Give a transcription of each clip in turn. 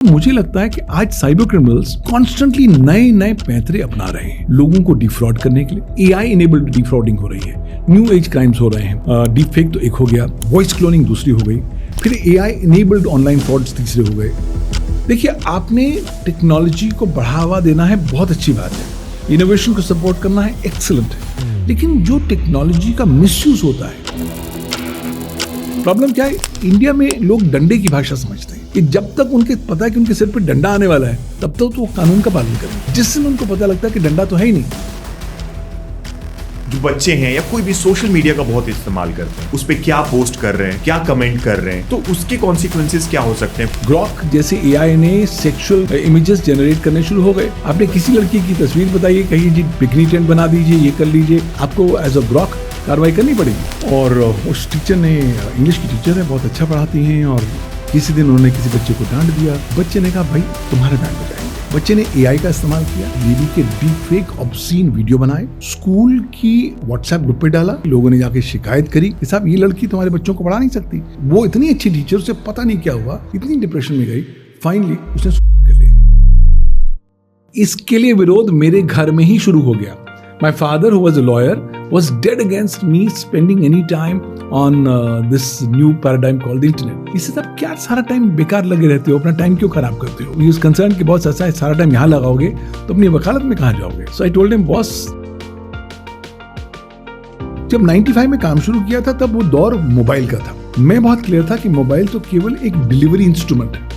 मुझे लगता है कि आज साइबर क्रिमिनल्स कॉन्स्टेंटली नए नए पैंतरे अपना रहे हैं लोगों को डिफ्रॉड करने के लिए। एआई इनेबल्ड डिफ्रॉडिंग हो रही है, न्यू एज क्राइम्स हो रहे हैं, डीप फेक तो एक हो गया, वॉइस क्लोनिंग दूसरी हो गई, फिर एआई इनेबल्ड ऑनलाइन फ्रॉड्स तीसरे हो गए। देखिए, आपने टेक्नोलॉजी को बढ़ावा देना है, बहुत अच्छी बात है, इनोवेशन को सपोर्ट करना है, एक्सीलेंट है, लेकिन जो टेक्नोलॉजी का मिसयूज होता है, प्रॉब्लम क्या है, इंडिया में लोग डंडे की भाषा समझते हैं कि जब तक उनके पता है कि उनके सिर पे डंडा आने वाला है तब तक तो वो कानून का पालन करें। जिस दिन उनको पता लगता है कि डंडा तो है ही नहीं। जो बच्चे हैं या कोई भी सोशल मीडिया का बहुत इस्तेमाल करते हैं, उस पे क्या पोस्ट कर रहे हैं, क्या कमेंट कर रहे हैं, तो उसके कॉन्सिक्वेंसेस क्या हो सकते हैं। ग्रॉक जैसे एआई ने सेक्सुअल इमेजेस जनरेट करने शुरू हो गए। आपने किसी लड़की की तस्वीर बताइए, कहिए जी पिकनी टेंट बना दीजिए, ये कर लीजिए, आपको एज अ ग्रॉक कार्रवाई करनी पड़ेगी। और उस टीचर ने, इंग्लिश की टीचर है, बहुत अच्छा पढ़ाती हैं, और किसी दिन उन्होंने किसी बच्चे को डांट दिया। बच्चे ने कहा भाई तुम्हारा डांट बजाएंगे। बच्चे ने एआई का इस्तेमाल किया, बेबी के डीप फेक ऑब्सीन वीडियो बनाए, स्कूल की व्हाट्सएप ग्रुप पे डाला। लोगों ने जाके शिकायत करी कि साहब ये लड़की तुम्हारे बच्चों को पढ़ा नहीं सकती। वो इतनी अच्छी टीचर, उसे पता नहीं क्या हुआ, इतनी डिप्रेशन में गई, फाइनली उसने कर लिया। इसके लिए विरोध मेरे घर में ही शुरू हो गया। My father, who was a lawyer, was dead against me spending any time on this new paradigm called the internet. इससे तब क्या सारा टाइम बेकार लगे रहते हो, अपना टाइम क्यों खराब करते हो? He was concerned कि बॉस ऐसा है, सारा टाइम यहाँ लगाओगे तो अपनी वकालत में कहाँ जाओगे? So I told him, boss, जब 95 में काम शुरू किया था तब वो दौर मोबाइल का था। मैं बहुत क्लियर था कि मोबाइल तो केवल एक डिलीवरी इंस्ट्रूमेंट है,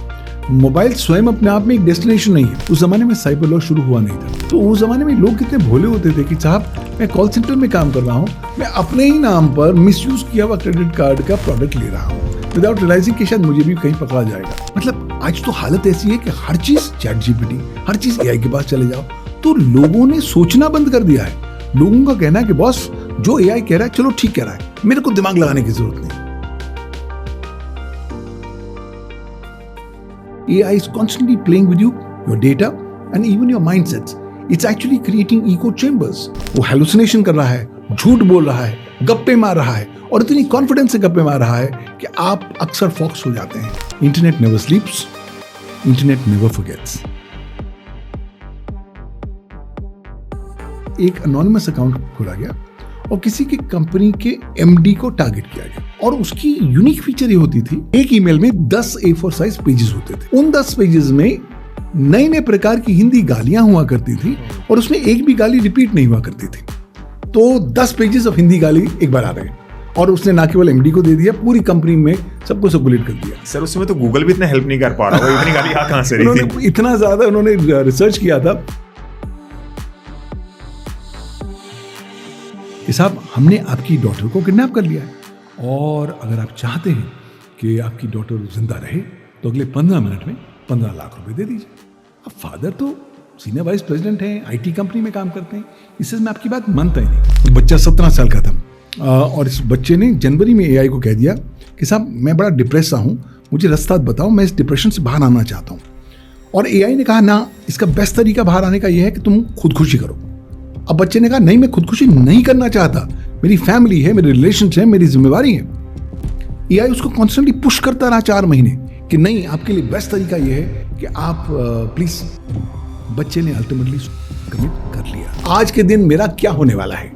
मोबाइल स्वयं अपने आप में एक डेस्टिनेशन नहीं है। उस जमाने में साइबर लॉ शुरू हुआ नहीं था, तो उस जमाने में लोग कितने भोले होते थे कि साहब मैं कॉल सेंटर में काम कर रहा हूँ, मैं अपने ही नाम पर मिसयूज किया हुआ क्रेडिट कार्ड का प्रोडक्ट ले रहा हूँ विदाउट रियलाइजिंग कि शायद मुझे भी कहीं पकड़ा जाएगा। मतलब आज तो हालत ऐसी है कि हर चीज चैट जीपीटी, हर चीज एआई के पास चले जाओ। तो लोगों ने सोचना बंद कर दिया है। लोगों का कहना है कि बॉस जो एआई कह रहा है चलो ठीक कह रहा है, मेरे को दिमाग लगाने की जरूरत नहीं। AI is constantly playing with you, your data, and even your mindsets. It's actually creating echo chambers. वो hallucination कर रहा है, झूठ बोल रहा है, गप्पे मार रहा है, और इतनी कॉन्फिडेंस से गप्पे मार रहा है कि आप अक्सर फॉक्स हो जाते हैं। Internet never sleeps, internet never forgets. एक anonymous अकाउंट खोला गया और किसी की कंपनी के एमडी को टारगेट किया गया, और उसकी यूनिक फीचर ये होती थी, एक ईमेल में 10 A4 साइज पेजेस होते थे। उन 10 पेजेस में नए नए प्रकार की हिंदी गालियां हुआ करती थी, और उसमें एक भी गाली रिपीट नहीं हुआ करती थी। तो 10 पेजेस ऑफ हिंदी गाली एक बार आ रहे, और उसने ना केवल एमडी को दे दिया, पूरी कंपनी में सबको सर्कुलेट कर दिया। सर उसमें तो गूगल भी इतना हेल्प नहीं कर पा रहा है, इतनी गाली कहां से रही थी? इतना ज्यादा उन्होंने रिसर्च किया था कि साहब हमने आपकी डॉटर को किडनैप कर लिया है, और अगर आप चाहते हैं कि आपकी डॉटर जिंदा रहे तो अगले 15 मिनट में 15 लाख रुपए दे दीजिए। अब फादर तो सीनियर वाइस प्रेसिडेंट हैं, आईटी कंपनी में काम करते हैं, इससे मैं आपकी बात मानता ही नहीं। बच्चा 17 साल का था, और इस बच्चे ने जनवरी में एआई को कह दिया कि साहब मैं बड़ा डिप्रेस सा हूँ, मुझे रास्ता बताओ, मैं इस डिप्रेशन से बाहर आना चाहता हूँ। और एआई ने कहा ना, इसका बेस्ट तरीका बाहर आने का यह है कि तुम खुदकुशी करो। अब बच्चे ने कहा नहीं, मैं खुदकुशी नहीं करना चाहता, मेरी फैमिली है, मेरे रिलेशंस है, मेरी जिम्मेवारी है। एआई उसको कॉन्स्टेंटली पुश करता रहा 4 महीने कि नहीं, आपके लिए बेस्ट तरीका यह है कि आप प्लीज। बच्चे ने अल्टीमेटली कमिट कर लिया। आज के दिन मेरा क्या होने वाला है?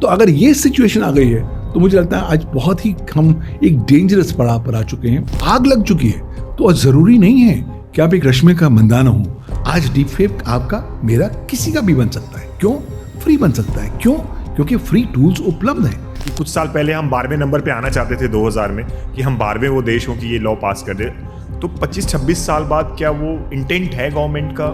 तो अगर ये सिचुएशन आ गई है तो मुझे लगता है आज बहुत ही हम एक डेंजरस पड़ाव पर आ चुके हैं, आग लग चुकी है। तो जरूरी नहीं है कि आप एक रश्मि का मंदाना हो। आज डीप फेक आपका, मेरा, किसी का भी बन सकता है। क्यों? फ्री बन सकता है। क्यों? क्योंकि फ्री टूल्स उपलब्ध हैं। कुछ साल पहले हम 12वें नंबर पे आना चाहते थे 2000 में कि हम 12वें वो देश हो कि ये लॉ पास कर दे। तो 25-26 साल बाद क्या वो इंटेंट है गवर्नमेंट का